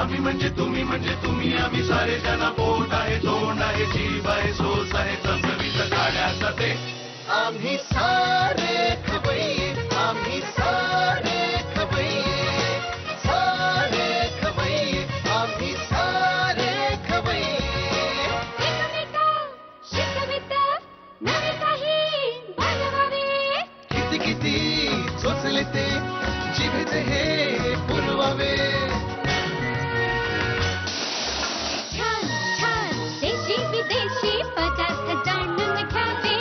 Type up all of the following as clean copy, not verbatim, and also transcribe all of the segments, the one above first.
आम्ही म्हणजे तुम्ही आम्ही सारे जना पोट आहे तोंड आहे जीव आहे सोस आहे चमचमीत गाड्याचा ते आम्ही सारे खवय्ये आम्ही सारे खवय्ये सारे खवय्ये आम्ही सारे खवय्ये नवे काही बनवावे किती किती चोचले ते जिभेचे हे पुरवावे छान छान देशी विदेशी पदार्थ जाणून घ्यावे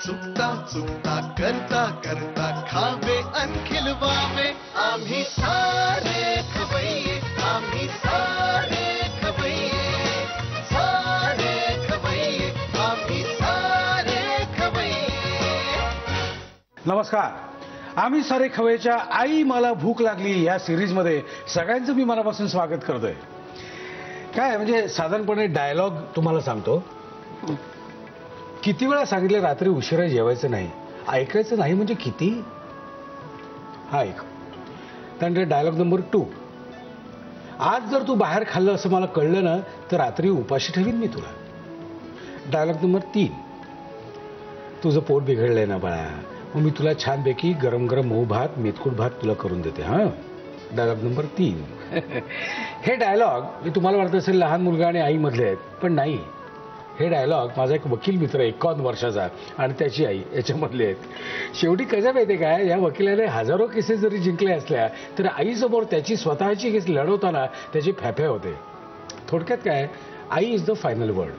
चुकता चुकता करता करता खावे अन खिलवावे आम्ही सारे खवय्ये आम्ही सारे खवय्ये सारे खवय्ये आम्ही सारे खवय्ये. नमस्कार. आम्ही सारे खवय्येच्या आई मला भूक लागली या सिरीजमध्ये सगळ्यांचं मी मनापासून स्वागत करतोय. काय म्हणजे साधारणपणे डायलॉग तुम्हाला सांगतो. किती वेळा सांगितलं रात्री उशिरा जेवायचं नाही, ऐकायचं नाही म्हणजे किती. हा एक. त्यानंतर डायलॉग नंबर 2, आज जर तू बाहेर खाल्लं असं मला कळलं ना तर रात्री उपाशी ठेवीन मी तुला. डायलॉग नंबर 3, तुझं पोट बिघडलंय ना बाळा, मग मी तुला छानपैकी गरम गरम मऊ भात मेथकूट भात तुला करून देते. हां. Dialogue number 3. हे डायलॉग मी तुम्हाला वाटत असेल लहान मुलगा आणि आई मधले आहेत, पण नाही. हे डायलॉग माझा एक वकील मित्र 51 वर्षाचा आणि त्याची आई याच्यामधले आहेत. शेवटी कसं माहिती काय, या वकिलाने हजारो केसेस जरी जिंकल्या असल्या तर आईसमोर त्याची स्वतःची केस लढवताना त्याचे फॅफे होते. थोडक्यात काय, I is the final word.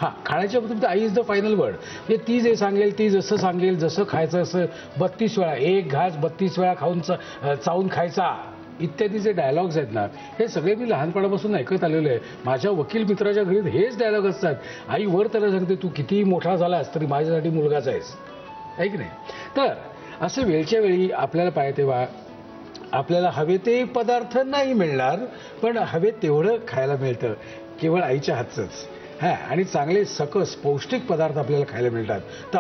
हां, खाण्याच्या बाबतीत I is the final word. म्हणजे ती जे सांगेल, ती जसं सांगेल, जसं खायचं असं 32 वेळा, एक घास 32 वेळा खाऊन चावून खायचा इत्यादी जे डायलॉग्स आहेत ना, हे सगळे मी लहानपणापासून ऐकत आलेलो आहे. माझ्या वकील मित्राच्या घरी हेच डायलॉग असतात. आई वर त्याला सांगते, तू कितीही मोठा झालास तरी माझ्यासाठी मुलगाच आहेस, आहे की नाही. तर असे वेळच्या वेळी आपल्याला पाहिजे तेव्हा आपल्याला हवे ते पदार्थ नाही मिळणार, पण हवे तेवढं खायला मिळतं केवळ आईच्या हातचंच. हां, आणि चांगले सकस पौष्टिक पदार्थ आपल्याला खायला मिळतात. तर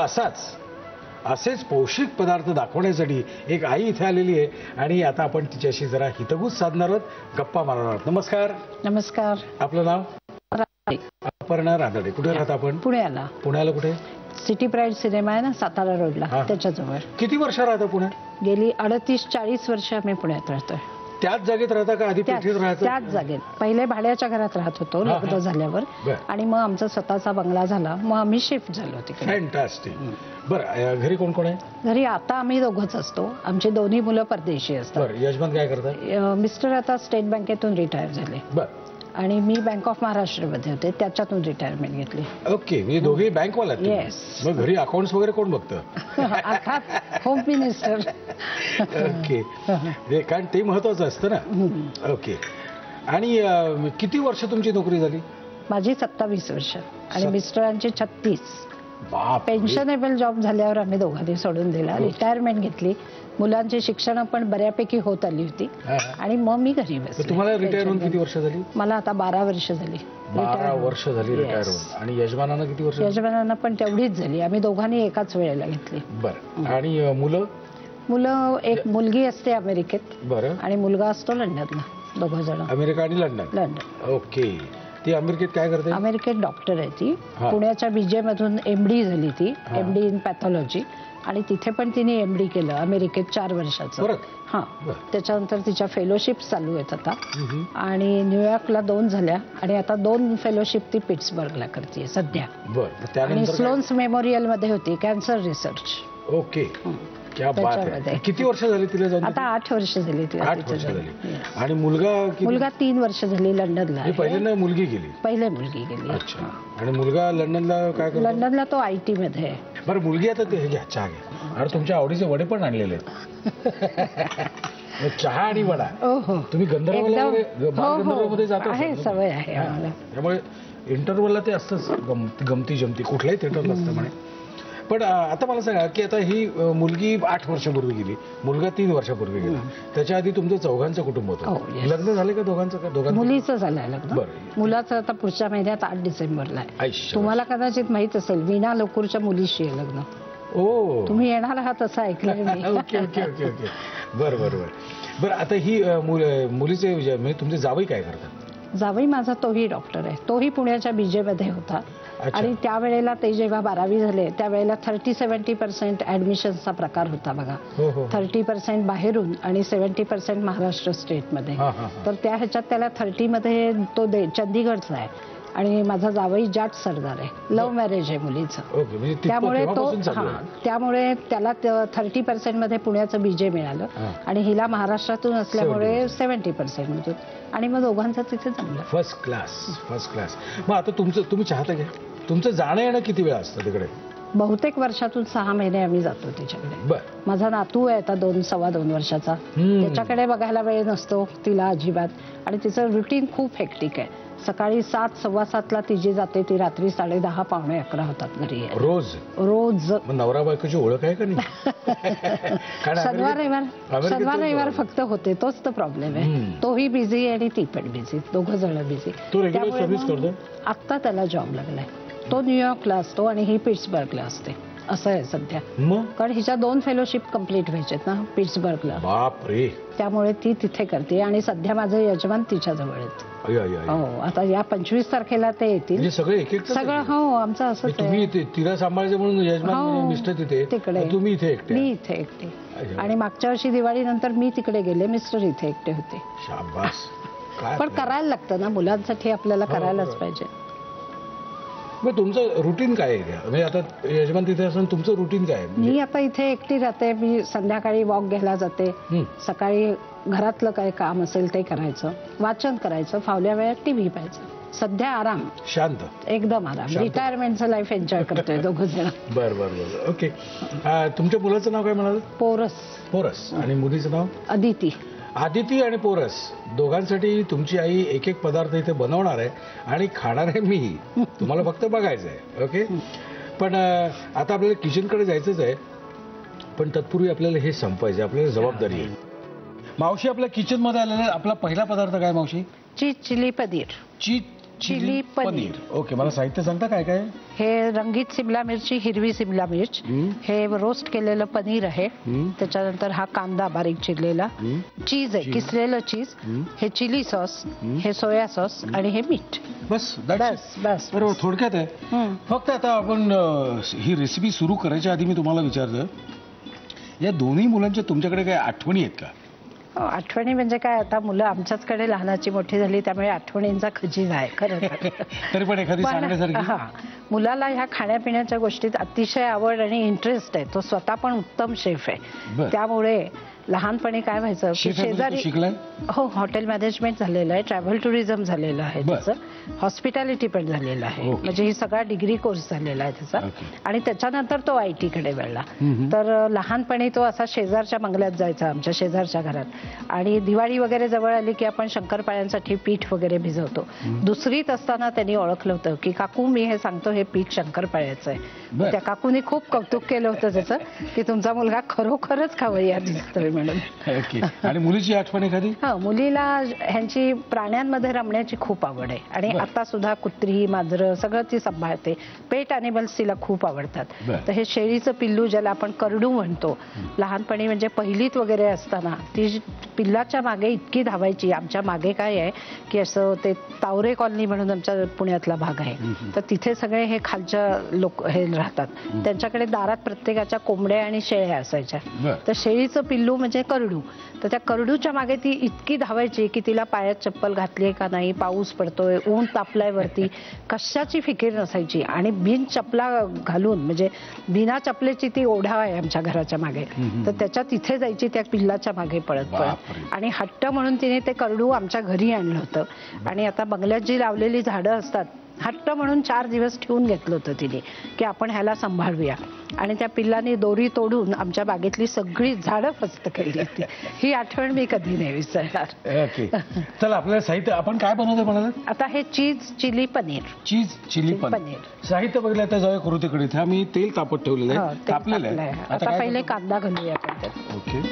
असेच पौष्टिक पदार्थ दाखवण्यासाठी एक आई इथे आलेली आहे आणि आता आपण तिच्याशी जरा हितगुज साधणार आहोत, गप्पा मारणार आहोत. नमस्कार. नमस्कार. आपलं नाव? अपर्णा रानडे. कुठे राहता आपण? पुण्याला. पुण्याला कुठे? सिटी प्राईड सिनेमा आहे ना सातारा रोडला, त्याच्याजवळ. किती वर्ष राहता पुण्यात? गेली 38-40 वर्ष आम्ही पुण्यात राहतोय. त्याच जागेत राहता का आधी पेठेत राहता? त्याच जागेत. पहिले भाड्याच्या घरात राहत होतो लग्न झाल्यावर, आणि मग आमचा स्वतःचा बंगला झाला, मग आम्ही शिफ्ट झालो तिकडे. फॅन्टास्टिक. बरं, घरी कोण कोण आहे? घरी आता आम्ही दोघंच असतो. आमची दोन्ही मुलं परदेशी असतात. बरं, यजमान काय करतात? मिस्टर आता स्टेट बँकेतून रिटायर झाले. बरं. आणि मी बँक ऑफ महाराष्ट्रमध्ये होते, त्याच्यातून रिटायरमेंट घेतली. ओके, म्हणजे दोघे बँकवाला? येस. मग घरी अकाउंट्स वगैरे कोण बघतं? अर्थात होम मिनिस्टर. ओके, कारण ते महत्वाचं असतं ना. ओके. आणि किती वर्ष तुमची नोकरी झाली? माझी 27 वर्ष आणि मिस्टरांची 36. बाप. पेन्शनेबल जॉब झाल्यावर आम्ही दोघांनी सोडून दिला, रिटायरमेंट घेतली. मुलांची शिक्षण पण बऱ्यापैकी होत आली होती आणि मग मी घरी बसले. तुम्हाला रिटायर होऊन किती वर्ष झाली? मला आता 12 वर्ष झाली. 12 वर्ष झाली रिटायर होऊन. आणि यजमानांना किती वर्ष? यजमानांना पण तेवढीच झाली. आम्ही दोघांनी एकाच वेळेला घेतली. बरं. आणि मुलं एक मुलगी असते अमेरिकेत. बरं. आणि मुलगा असतो लंडनला. दोघं जण. अमेरिका आणि लंडन. ओके. ती अमेरिकेत काय करते? अमेरिकेत डॉक्टर आहे ती. पुण्याच्या बीजे मधून MD झाली ती, MD इन पॅथॉलॉजी. आणि तिथे पण तिने MD केलं अमेरिकेत 4 वर्षाचं. हां. त्याच्यानंतर तिच्या फेलोशिप चालू आहेत आता. आणि न्यूयॉर्कला 2 झाल्या आणि आता 2 फेलोशिप ती पिट्सबर्गला करते सध्या. आणि स्लोन्स मेमोरियल मध्ये होती कॅन्सर रिसर्च. ओके. क्या बात आहे. किती वर्ष झाली तिला जाऊन? आता 8 वर्ष झाली तिला. 8 वर्ष झाली. आणि मुलगा 3 वर्ष झाली लंडनला. पहिल्यांदा मुलगी गेली? पहिले मुलगी गेली. अच्छा. आणि मुलगा लंडनला काय करतो? लंडनला तो IT मध्ये आहे. बरं, मुलगी आता ते घ्या चहा घ्या. आणि तुमच्या आवडीचे वडे पण आणलेले चहा आणि वडा. तुम्ही गंधर्वमध्ये जातो? सवय आहे आम्हाला. त्यामुळे इंटरव्हलला ते असतंच गमती जमती, कुठल्याही थिएटरला असतं म्हणे. पण आता मला सांगा की आता ही मुलगी 8 वर्षापूर्वी गेली, मुलगा 3 वर्षापूर्वी गेला. त्याच्या आधी तुमचं चौघांचं कुटुंब होतं. लग्न झालं का दोघांचं? का दोघांचं? मुलीचं झालंय लग्न. मुलाचं आता पुढच्या महिन्यात 8 डिसेंबरला आहे. तुम्हाला कदाचित माहित असेल, वीणा लोकूरच्या मुलीशी आहे लग्न. ओ, तुम्ही येणार आहात असं ऐकलंय मी. Okay okay okay okay. बरं बरं बरं बरं. आता ही मुलीचे म्हणजे तुमचे जावई काय करतात? जावई माझा तोही डॉक्टर आहे. तोही पुण्याच्या बीजेमध्ये होता. आणि त्यावेळेला ते जेव्हा 12वी झाले त्यावेळेला 30-70% ऍडमिशनचा प्रकार होता बघा. 30% बाहेरून आणि 70% महाराष्ट्र स्टेटमध्ये. तर त्या ह्याच्यात त्याला 30 मध्ये तो चंदीगडचा आहे आणि माझा जावई जाट सरदार आहे. लव्ह मॅरेज आहे मुलीचं. त्यामुळे त्याला 30% मध्ये पुण्याचं बीजे मिळालं आणि हिला महाराष्ट्रातून असल्यामुळे 70% मधून आणि मग दोघांचं तिथे जमलं. First class. मग आता तुम्ही चाहता का तुमचं जाणं येणं किती वेळ असतं तिकडे? बहुतेक वर्षातून 6 महिने आम्ही जातो तिच्याकडे. माझा नातू आहे आता 2-2.25 वर्षाचा. त्याच्याकडे बघायला वेळ नसतो तिला अजिबात. आणि तिचं रुटीन खूप हेक्टिक आहे. सकाळी 7-7:15 ती जाते ती रात्री 10:30-11 होतात घरी. रोज. नवरा बायकोची ओळख आहे का नाही? शनिवार रविवार फक्त होते. तोच तर प्रॉब्लेम आहे. तोही बिझी आणि ती पण बिझी. दोघं जण बिझी. आत्ता त्याला जॉब लागलाय. तो न्यूयॉर्कला असतो आणि ही पिट्सबर्गला असते. असं आहे सध्या. कारण हिच्या 2 फेलोशिप कम्प्लीट व्हायचेत ना पिट्सबर्गला. बापरे. त्यामुळे ती तिथे करते आणि सध्या माझे यजमान तिच्या जवळ आहेत. हो आता या 25 तारखेला ते येतील. सगळं. हो आमचं असंच आहे. तिला सांभाळायचे म्हणून यजमान मिस्टर तिथे तिकडे, तुम्ही इथे एकटे. मी इथे एकटे. आणि मागच्या वर्षी दिवाळीनंतर मी तिकडे गेले. मिस्टर इथे एकटे होते. शाबास. पण करायला लागतं ना मुलांसाठी आपल्याला करायलाच पाहिजे. मग तुमचं रुटीन काय आहे? म्हणजे आता यजमान तिथे असून तुमचं रुटीन काय आहे? मी आता इथे एकटी राहते. मी संध्याकाळी वॉक घ्यायला जाते. सकाळी घरातलं काय काम असेल ते करायचं, वाचन करायचं, फावल्या वेळात टीव्ही पाहायचं. सध्या आराम, शांत, एकदम आराम. रिटायरमेंटचं लाईफ एन्जॉय करतोय दोघं जण. बरं. ओके. तुमच्या मुलाचं नाव काय म्हणाल? पोरस. आणि मुलीचं नाव? आदिती आणि पोरस. दोघांसाठी तुमची आई एक पदार्थ इथे बनवणार आहे आणि खाणार आहे मी. तुम्हाला फक्त बघायचं आहे. ओके. पण आता आपल्याला किचनकडे जायचंच आहे. पण तत्पूर्वी आपल्याला हे संपायचं, आपल्याला जबाबदारी आहे. मावशी आपल्या किचन मध्ये आलेला आपला पहिला पदार्थ काय मावशी? Cheese chilli paneer. Chilli paneer. Okay. मला साहित्य सांगता काय काय? हे रंगीत सिमला मिरची, हिरवी सिमला मिर्च, हे रोस्ट केलेलं पनीर आहे. त्याच्यानंतर हा कांदा बारीक चिरलेला, चीज आहे किसलेलं चीज, हे चिली सॉस, हे सोया सॉस आणि हे मीठ. बस. बरोबर. थोडक्यात आहे. फक्त आता आपण ही रेसिपी सुरू करायच्या आधी मी तुम्हाला विचारतो, या दोन्ही मुलांच्या तुमच्याकडे काय आठवणी आहेत का? आठवणी म्हणजे काय, आता मुलं आमच्याचकडे लहानाची मोठी झाली त्यामुळे आठवणींचा खजिना आहे खरं. तरी पण एखादी सांगण्यासारखी? मुलाला ह्या खाण्यापिण्याच्या गोष्टीत अतिशय आवड आणि इंटरेस्ट आहे. तो स्वतः पण उत्तम शेफ आहे. त्यामुळे लहानपणी काय व्हायचं की शेजारी, हो हॉटेल मॅनेजमेंट झालेलं आहे, ट्रॅव्हल टुरिझम झालेलं आहे त्याचं, हॉस्पिटॅलिटी पण झालेलं आहे. म्हणजे ही सगळा डिग्री कोर्स झालेला आहे त्याचा. आणि त्याच्यानंतर तो IT कडे वळला. तर लहानपणी तो असा शेजारच्या बंगल्यात जायचा, आमच्या शेजारच्या घरात. आणि दिवाळी वगैरे जवळ आली की आपण शंकरपाळ्यांसाठी पीठ वगैरे भिजवतो. 2रीत असताना त्यांनी ओळखलं होतं की काकू मी हे सांगतो हे पीठ शंकरपाळ्याचं आहे. त्या काकूनी खूप कौतुक केलं होतं त्याचं की तुमचा मुलगा खरोखरच खावय्या दिसतोय म्हणून. आणि मुलीची आठवण एखादी? मुलीला ह्यांची प्राण्यांमध्ये रमण्याची खूप आवड आहे आणि आता सुद्धा कुत्री, मांजरं सगळं ती सांभाळते. पेट अॅनिमल्स तिला खूप आवडतात. तर हे शेळीचं पिल्लू ज्याला आपण करडू म्हणतो, लहानपणी म्हणजे पहिलीत वगैरे असताना ती पिल्लाच्या मागे इतकी धावायची. आमच्या मागे काय आहे की असं ते तावरे कॉलनी म्हणून आमच्या पुण्यातला भाग आहे. तर तिथे सगळे हे खालच्या लोक हे राहतात. त्यांच्याकडे दारात प्रत्येकाच्या कोंबड्या आणि शेळ्या असायच्या. तर शेळीचं पिल्लू म्हणजे करडू. तर त्या करडूच्या मागे ती इतकी धावायची की तिला पायात चप्पल घातली का नाही, पाऊस पडतोय, ऊन तापलाय वरती, कशाची फिकीर नसायची. आणि बिन चपला घालून म्हणजे बिना चपलेची ती ओढा आहे आमच्या घराच्या मागे. तर त्याच्या तिथे जायची त्या पिल्लाच्या मागे पळत आणि हट्ट म्हणून तिने ते करडू आमच्या घरी आणलं होतं. आणि आता बंगल्यात जी लावलेली झाडं असतात, हट्ट म्हणून 4 दिवस ठेवून घेतलं होतं तिने की आपण ह्याला सांभाळूया. आणि त्या पिल्लाने दोरी तोडून आमच्या बागेतली सगळी झाडं फस्त केली होती. ही आठवण मी कधी नाही विसरणार. चला आपल्याला साहित्य आपण काय बनवतोय म्हणाल? आता हे चीज चिली पनीर. साहित्य बघितलं तर जाऊया करू तिकडे. इथे आम्ही तेल तापत ठेवलेलं आहे, तापलेलं आहे. आता पहिले कांदा घालूया आपण त्यात. ओके.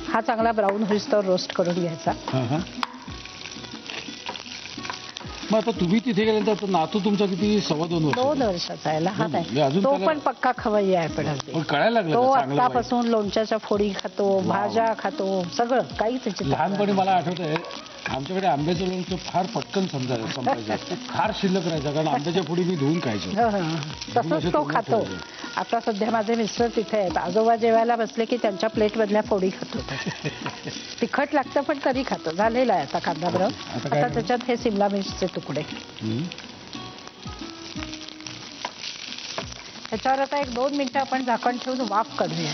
हा चांगला ब्राऊन होईस्तोवर रोस्ट करून घ्यायचा. मग आता तुम्ही तिथे गेल्यानंतर आता नातू तुमचा किती 2.25 वर्ष 2 वर्षाचा आहे, लहान म्हणजे आहे अजून तो. त्याला- पण पक्का खवय्या आहे. पण अगदी पण कळायला लागलं तो का चांगलं वाईट? आतापासून लोणच्याच्या फोडी खातो, भाज्या खातो, सगळं काही त्याची लहानपणी मला आठवतंय आमच्याकडे आंब्याचं लोणचं फार पटकन संपायचं फार शिल्लक राहायचं कारण आंब्याच्या फोडी मी धुवून खायचो. तसंच तो खातो. आता सध्या माझे मिस्टर तिथे आहेत, आजोबा जेवायला बसले की त्यांच्या प्लेट मधल्या फोडी खातो. तिखट लागतं पण तरी खातो. झालेला आहे आता कांदा बरं. आता काय आता त्याच्यात हे सिमला मिरचीचे तुकडे. त्याच्यावर आता 1-2 मिनिटं आपण झाकण ठेवून वाफ काढूया.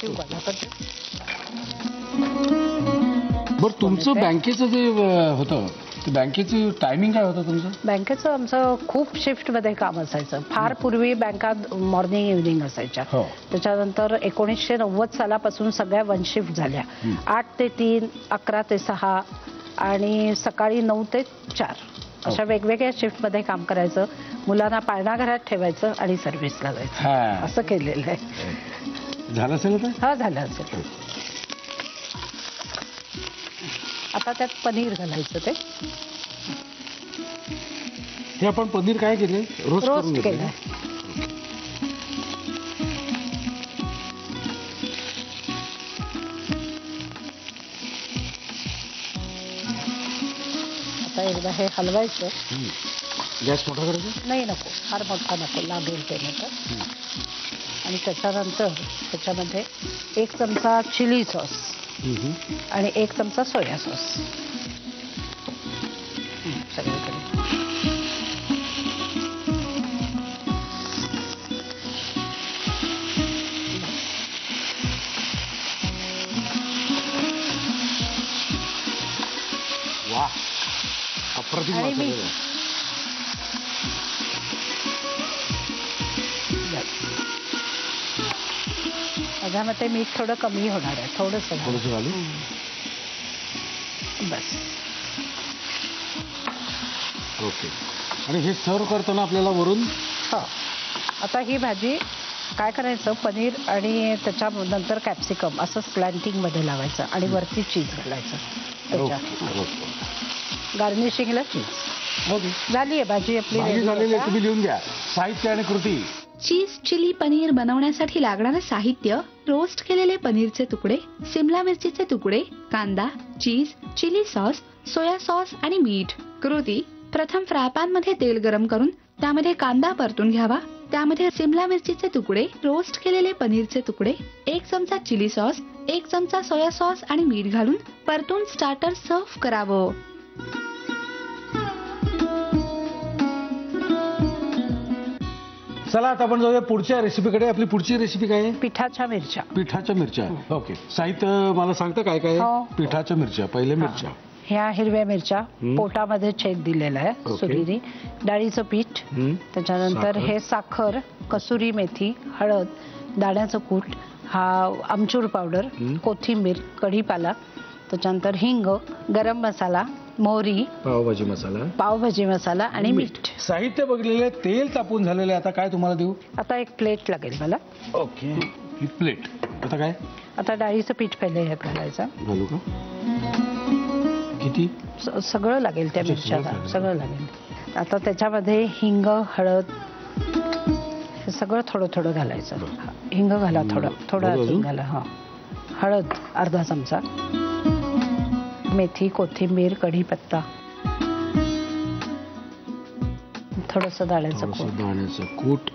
ठेवू का झाकण? बरं तुमचं बँकेचं जे होतं ते बँकेची टायमिंग काय होतं तुमचं? बँकेचं आमचं खूप शिफ्टमध्ये काम असायचं. फार पूर्वी बँका मॉर्निंग इव्हनिंग असायच्या. हो. त्याच्यानंतर 1990 सालापासून सगळ्या 1 शिफ्ट झाल्या. 8 ते 3, 11 ते 6 आणि सकाळी 9 ते 4 अशा वेगवेगळ्या शिफ्टमध्ये काम करायचं. मुलांना पाळणाघरात ठेवायचं आणि सर्व्हिसला जायचं. असं केलेलं आहे. झालं असेल आता? हा झालं असेल. आता त्यात पनीर घालायचं. ते हे आपण पनीर काय केले? रोस्ट केलं. आता एकदा हे हलवायचं. गॅस मोठा करायचा? नाही नको, फार मोठा नको, लागेल ते नंतर. आणि त्याच्यानंतर त्याच्यामध्ये 1 चमचा चिली सॉस आणि 1 चमचा सोया सॉस सगळीकडे. वा अप्रतिम आणि वास मी- आहे. माझ्या मते मीठ थोडं कमी होणार आहे. थोडंसं घाल. थोडंसं घालू? बस. ओके. आणि हे सर्व करताना आपल्याला वरून हो. आता ही भाजी काय करायचं, पनीर आणि त्याच्यानंतर कॅप्सिकम असं स्लॅन्टिंग मध्ये लावायचं आणि वरती चीज घालायचं. गार्निशिंगला चीज. ओके. झाली आहे भाजी आपली. भाजी ready झालेली आहे. आता. तुम्ही लिहून घ्या साहित्य आणि कृती. चीज चिली पनीर बनवण्यासाठी लागणारं साहित्य: रोस्ट केलेले पनीरचे तुकडे, सिमला मिरचीचे तुकडे, कांदा, चीज, चिली सॉस, सोया सॉस आणि मीठ. कृती: प्रथम फ्राय मध्ये तेल गरम करून त्यामध्ये कांदा परतून घ्यावा. त्यामध्ये सिमला मिरचीचे तुकडे, रोस्ट केलेले पनीरचे तुकडे, 1 चमचा चिली सॉस, 1 चमचा सोया सॉस आणि मीठ घालून परतून स्टार्टर सर्व्ह करावं. चला आता आपण जाऊया पुढच्या रेसिपीकडे. आपली पुढची रेसिपी काय आहे? पिठाच्या मिरच्या. पिठाच्या मिरच्या. ओके. साहित्य मला सांगता काय काय आहे? हो. पिठाच्या मिरच्या. पहिले मिरच्या. ह्या हिरव्या मिरच्या पोटामध्ये छेद दिलेला आहे ओके. सुरीने. डाळीचं पीठ, त्याच्यानंतर साखर. हे साखर, कसुरी मेथी, हळद, दाण्याचं कूट, हा आमचूर पावडर, कोथिंबीर, कढीपाला, त्याच्यानंतर हिंग, गरम मसाला, मोहरी, पावभाजी मसाला, पावभाजी मसाला आणि मीठ. साहित्य बघलेले, तेल तापून झालेले. आता काय तुम्हाला देऊ? आता 1 प्लेट लागेल मला. ओके. ही प्लेट. आता काय आता डाळीचं पीठ पहिले ह्यात घालायचं. घालू का? किती? सगळं लागेल त्या अच्छा, मिरच्या, सगळं लागेल. आता त्याच्यामध्ये हिंग, हळद हे सगळं थोडं थोडं घालायचं. हिंग घाला थोडं थोडं अजून? अजून घाला. हा. हळद अर्धा चमचा, मेथी, कोथिंबीर, कढीपत्ता, थोडंसं दाण्याचं थोडंसं कूट, दाण्याचं कूट,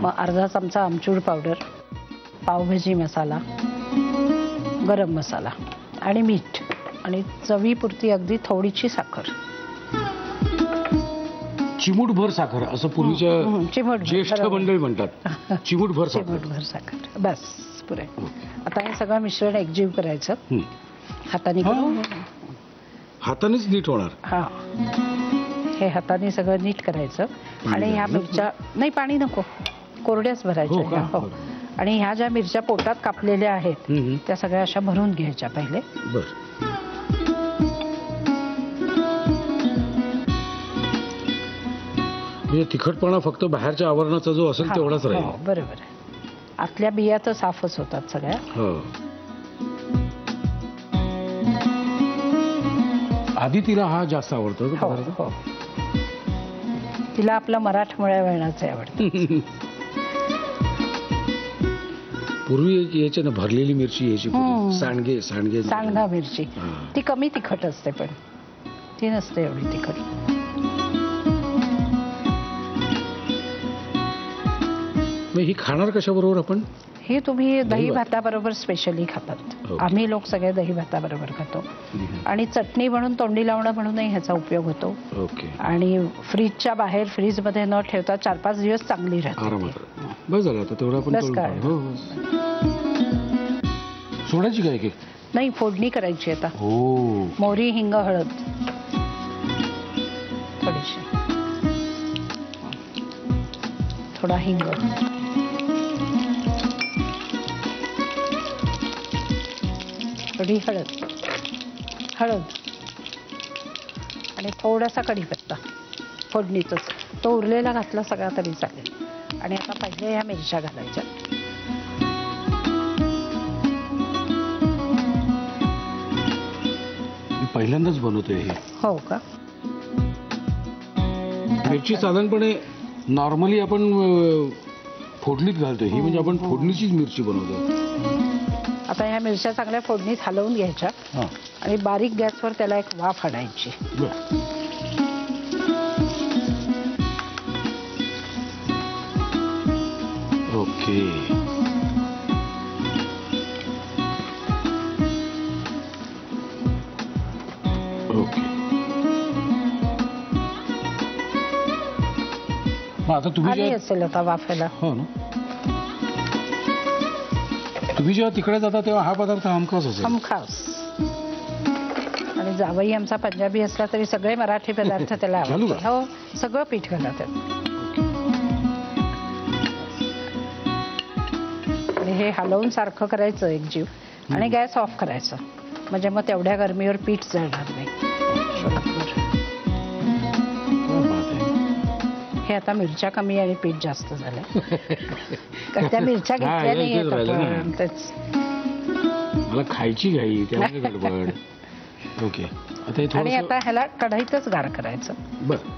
मग अर्धा चमचा आमचूर पावडर, पावभाजी मसाला, गरम मसाला आणि मीठ आणि चवीपुरती अगदी थोडीशी साखर. चिमूटभर साखर असं पूर्वीच्या चिमूटभर, ज्येष्ठ बरोबर. मंडळी म्हणतात. चिमूटभर साखर. चिमूटभर साखर. बस पुरे. आता हे सगळं मिश्रण एकजीव करायचं. हं. हाताने हा. करू. हातानेच नीट होणार. हा. हे हाताने सगळं नीट करायचं. आणि ह्या मिरच्या नाही, पाणी नको, कोरड्याच भरायच्या. हो का? ह्या. हो. आणि ह्या ज्या मिरच्या पोटात कापलेल्या आहेत हं. त्या सगळ्या अशा भरून घ्यायच्या पहिले. बर. म्हणजे तिखटपणा फक्त बाहेरच्या आवरणाचा जो असेल हा, तेवढाच हो, राहील. बरोबर आहे. आतल्या बिया तर साफच होतात सगळ्या. हो. आधी तिला हा जास्त आवडतो का हो पदार्थ? हो. तिला आपलं मराठमोळ्या वळणाचे आवडतं. पूर्वी यायची ना भरलेली मिरची यायची पूर्वी. सांडगे सांडगे सांडगा मिरची हा. ती कमी तिखट असते, पण ती नसते एवढी तिखट. मग ही खाणार कशाबरोबर आपण? हे तुम्ही दही भाताबरोबर स्पेशली खातात. ओके. आम्ही लोक सगळे दही भाताबरोबर खातो. आणि चटणी म्हणून, तोंडी लावणं म्हणूनही ह्याचा उपयोग होतो. ओके. आणि फ्रीजच्या बाहेर, फ्रीजमध्ये न ठेवता 4-5 दिवस चांगली राहते. आरामात. बस झालं आता तेवढं आपण बस तळून काय. काढू. हो, सोडायची काय की? नाही, फोडणी करायची आता. हो. मोहरी, हिंग, हळद थोडीशी, थोडा हिंग, थोडी हळद आणि थोडासा कढीपत्ता फोडणीतच. तो उरलेला घातला सगळा तरी चालेल. आणि आता पहिले ह्या मिरच्या घालायच्या. मी पहिल्यांदाच बनवतोय हे. हो का? मिरची साधारणपणे नॉर्मली आपण फोडणीत घालतो. ही म्हणजे आपण फोडणीचीच मिरची बनवतो. आता ह्या मिरच्या चांगल्या फोडणीत हलवून घ्यायच्या हां. आणि बारीक गॅसवर त्याला एक वाफ आणायची. बरं. ओके. ओके. मग आता तुम्ही आली जेव्हा असेल आता वाफेला. हो ना, तुम्ही जेव्हा तिकडे जाता तेव्हा हा पदार्थ हमखास असेल. हमखास. आणि जावई आमचा पंजाबी असला तरी सगळे मराठी पदार्थ त्याला चालू आवडतात. का? हो, सगळं पीठ घालतात. आणि हे हलवून सारखं करायचं एकजीव आणि गॅस ऑफ करायचं. म्हणजे मग तेवढ्या गरमीवर पीठ जळणार नाही. क्या बात आहे. हे आता मिरच्या कमी आणि पीठ जास्त झालं. कारण त्या मिरच्या हा, घेतल्या हे नाही तेच राहिलं ना. आपण. तेच. मला खायची घाई त्यामुळे गडबड. ओके. आता हे आणि थोडंसं आता ह्याला कढईतच गार करायचं. बरं.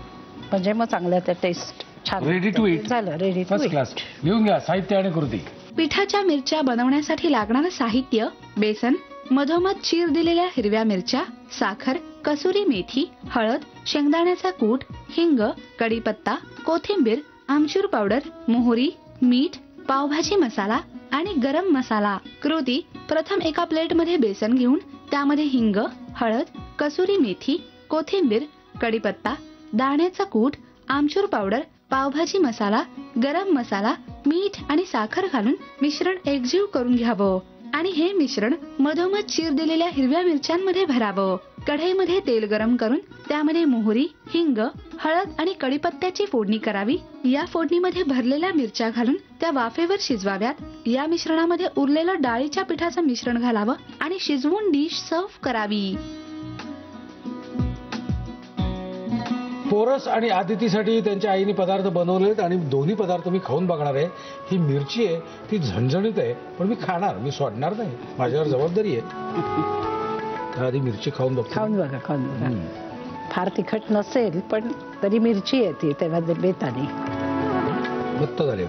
म्हणजे मग चांगलं त्या टेस्ट छान Ready to eat. झालं. Ready to first eat. Class. लिहून घ्या साहित्य आणि कृती. पिठाच्या मिरच्या बनवण्यासाठी लागणारं साहित्य: बेसन, मधोमध चीर दिलेल्या हिरव्या मिरच्या, साखर, कसुरी मेथी, हळद, शेंगदाण्याचा कूट, हिंग, कढीपत्ता, कोथिंबीर, आमचूर पावडर, मोहरी, मीठ, पावभाजी मसाला आणि गरम मसाला. कृती: प्रथम एका प्लेटमध्ये बेसन घेऊन त्यामध्ये हिंग, हळद, कसुरी मेथी, कोथिंबीर, कढीपत्ता, दाण्याचा कूट, आमचूर पावडर, पावभाजी मसाला, गरम मसाला, मीठ आणि साखर घालून मिश्रण एकजीव करून घ्यावं. आणि हे मिश्रण मधोमध चीर दिलेल्या हिरव्या मिरच्यांमध्ये भरावं. कढईमध्ये तेल गरम करून त्यामध्ये मोहरी, हिंग, हळद आणि कढीपत्त्याची फोडणी करावी. या फोडणीमध्ये भरलेल्या मिरच्या घालून त्या वाफेवर शिजवाव्यात. या मिश्रणामध्ये उरलेलं डाळीच्या पिठाचं मिश्रण घालावं आणि शिजवून डिश सर्व्ह करावी. पोरस आणि आदितीसाठी त्यांच्या आईने पदार्थ बनवलेत आणि दोन्ही पदार्थ मी खाऊन बघणार आहे. ही मिरची आहे ती झणझणीत आहे, पण मी खाणार, मी सोडणार नाही. माझ्यावर जबाबदारी आहे. तर आधी मिरची खाऊन बघतो. खाऊन बघा. फार तिखट नसेल पण तरी मिरची येते तेव्हा बेतानी. मस्त झाले.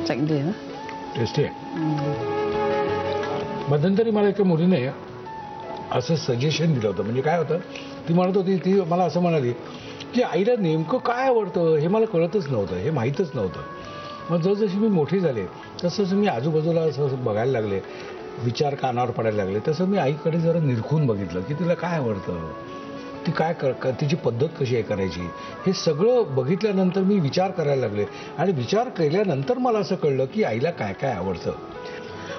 चांगली आहे ना, टेस्टी आहे. मध्यंतरी मला एका मुलीने असं सजेशन दिलं होतं. म्हणजे काय होतं, ती म्हणत होती, ती मला असं म्हणाली की आईला नेमकं काय आवडतं हे मला कळतच नव्हतं, हे माहीतच नव्हतं. मग जसजशी मी मोठी झाले तसं मी आजूबाजूला असं बघायला लागले, विचार कानावर पडायला लागले. तसं मी आईकडे जरा निरखून बघितलं की तिला काय आवडतं, ती काय तिची पद्धत कशी आहे करायची. हे सगळं बघितल्यानंतर मी विचार करायला लागले आणि विचार केल्यानंतर मला असं कळलं की आईला काय काय आवडतं.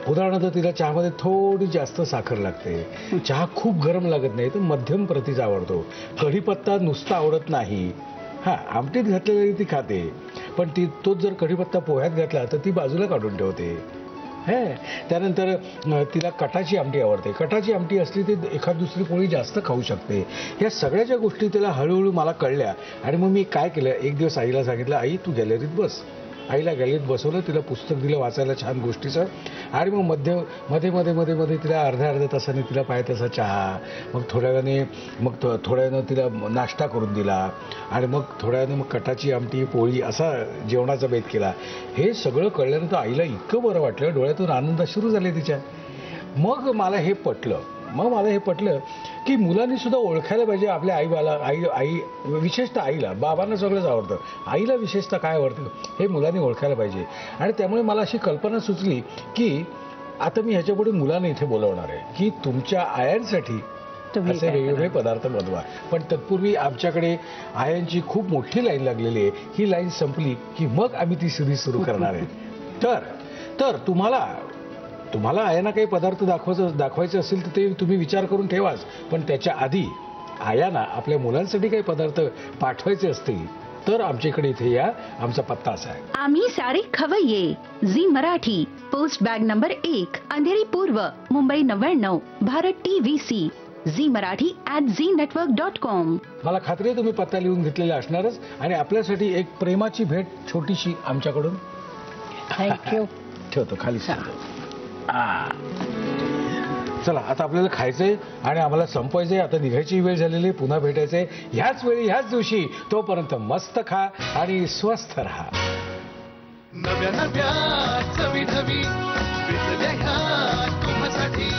उदाहरणार्थ तिला चहामध्ये थोडी जास्त साखर लागते, चहा खूप गरम लागत नाही तर मध्यम प्रतीचा आवडतो, कढीपत्ता नुसता आवडत नाही. हां, आमटीत घातलेली ती खाते, पण तोच जर कढीपत्ता पोह्यात घातला तर ती बाजूला काढून ठेवते. त्यानंतर तिला कटाची आमटी आवडते, कटाची आमटी असली ती एखाद दुसरी पोळी जास्त खाऊ शकते. ह्या सगळ्याच्या गोष्टी तिला हळूहळू मला कळल्या आणि मग मी काय केलं, एक दिवस आईला सांगितलं, आई तू गॅलरीत बस, आईला गॅलरीत बसवलं, तिला पुस्तक दिलं वाचायला छान गोष्टीचं, आणि मग मध्ये मध्ये तिला अर्ध्या तासाने तिला पाहिजे तसा चहा, मग थोड्या वेळाने तिला नाश्ता करून दिला, आणि मग थोड्या वेळाने मग कटाची आमटी पोळी असा जेवणाचा बेत केला. हे सगळं कळल्यानंतर आईला इतकं बरं वाटलं, डोळ्यातून आनंद सुरू झाले तिच्या. मग मला हे पटलं की मुलांनी सुद्धा ओळखायला पाहिजे आपल्या आई विशेषतः आईला. बाबांना सगळंच आवडतं, आईला विशेषतः काय आवडतं हे मुलांनी ओळखायला पाहिजे. आणि त्यामुळे मला अशी कल्पना सुचली की आता मी ह्याच्यापुढे मुलांना इथे बोलवणार आहे की तुमच्या आयांसाठी असे वेगवेगळे पदार्थ बनवा. पण तत्पूर्वी आमच्याकडे आयांची खूप मोठी लाईन लागलेली आहे. ही लाईन संपली की मग आम्ही ती सिरीज सुरू करणार आहे. तर तुम्हाला आयांना काही पदार्थ दाखवायचे असेल तर ते तुम्ही विचार करून ठेवाच, पण त्याच्या आधी आयांना आपल्या मुलांसाठी काही पदार्थ पाठवायचे असतील तर आमच्याकडे इथे या. आमचा पत्ता असा आहे, आम्ही सारे खवय्ये, Zee Marathi, post bag number 1, Andheri पूर्व, मुंबई 99, भारत TVC, झी मराठी @ZNetwork.com. मला खात्री आहे तुम्ही पत्ता लिहून घेतलेला असणारच. आणि आपल्यासाठी एक प्रेमाची भेट छोटीशी आमच्याकडून. थँक्यू. ठेवतो खाली. चला आता आपल्याला खायचंय आणि आम्हाला संपवायचंय. आता निघायची वेळ झालेली, पुन्हा भेटायचंय ह्याच वेळी ह्याच दिवशी. तोपर्यंत मस्त खा आणि स्वस्थ राहा. नव्या नव्या चवी ढवी विसरल्या ह्या तुम्हासाठी.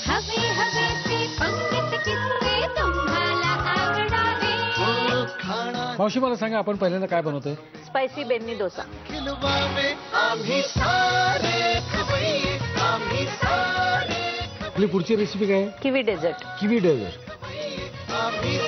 हवे पंगत किस्से तुम्हाला आवडावे. मावशी मला सांगा, आपण पहिल्यांदा काय बनवतोय? Spicy Benny dosa. खिलवावे आम्ही सारे खवय्ये, आम्ही सारे आपली पुढची रेसिपी काय आहे? Kiwi dessert. Kiwi dessert. आम्ही